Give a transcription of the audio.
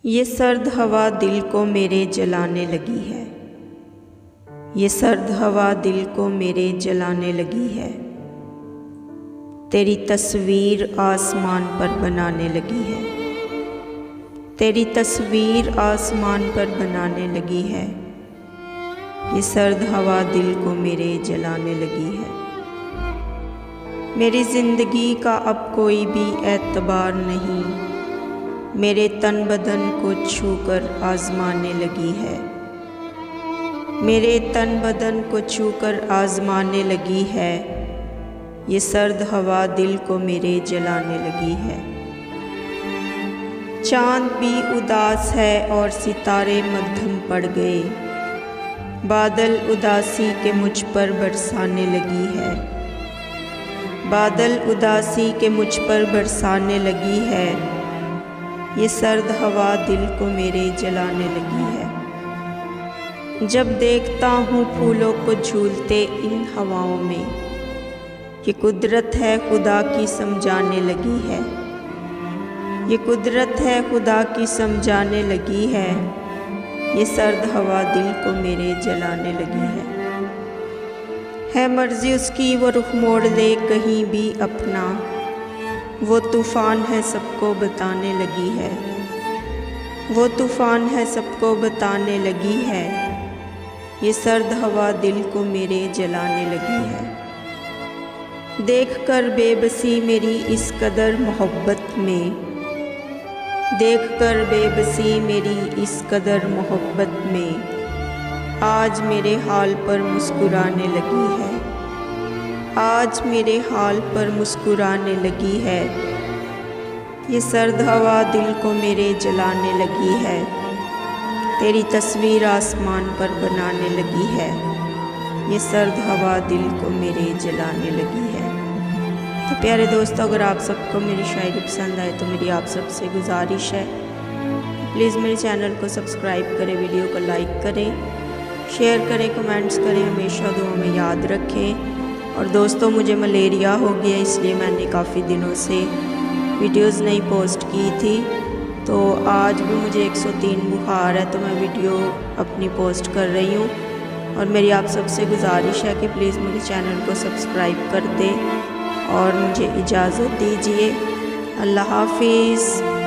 ये सर्द हवा दिल को मेरे जलाने लगी है। ये सर्द हवा दिल को मेरे जलाने लगी है। तेरी तस्वीर आसमान पर बनाने लगी है। तेरी तस्वीर आसमान पर बनाने लगी है। ये सर्द हवा दिल को मेरे जलाने लगी है। मेरी ज़िंदगी का अब कोई भी एतबार नहीं, मेरे तन बदन को छूकर आजमाने लगी है। मेरे तन बदन को छूकर आजमाने लगी है। ये सर्द हवा दिल को मेरे जलाने लगी है। चाँद भी उदास है और सितारे मध्यम पड़ गए। बादल उदासी के मुझ पर बरसाने लगी है। बादल उदासी के मुझ पर बरसाने लगी है। ये सर्द हवा दिल को मेरे जलाने लगी है। जब देखता हूँ फूलों को झूलते इन हवाओं में, ये कुदरत है खुदा की समझाने लगी है। ये कुदरत है खुदा की समझाने लगी है। ये सर्द हवा दिल को मेरे जलाने लगी है मर्जी उसकी वो रुख मोड़ ले कहीं भी अपना, वो तूफ़ान है सबको बताने लगी है। वो तूफ़ान है सबको बताने लगी है। ये सर्द हवा दिल को मेरे जलाने लगी है। देखकर बेबसी मेरी इस कदर मोहब्बत में, देखकर बेबसी मेरी इस कदर मोहब्बत में, आज मेरे हाल पर मुस्कुराने लगी है। आज मेरे हाल पर मुस्कुराने लगी है। ये सर्द हवा दिल को मेरे जलाने लगी है। तेरी तस्वीर आसमान पर बनाने लगी है। ये सर्द हवा दिल को मेरे जलाने लगी है। तो प्यारे दोस्तों, अगर आप सबको मेरी शायरी पसंद आए तो मेरी आप सबसे गुजारिश है, प्लीज़ मेरे चैनल को सब्सक्राइब करें, वीडियो को लाइक करें, शेयर करें, कमेंट्स करें, हमेशा दुआ में याद रखें। और दोस्तों, मुझे मलेरिया हो गया, इसलिए मैंने काफ़ी दिनों से वीडियोस नहीं पोस्ट की थी। तो आज भी मुझे 103 बुखार है, तो मैं वीडियो अपनी पोस्ट कर रही हूँ। और मेरी आप सबसे गुजारिश है कि प्लीज़ मेरे चैनल को सब्सक्राइब कर दें और मुझे इजाज़त दीजिए। अल्लाह हाफिज़।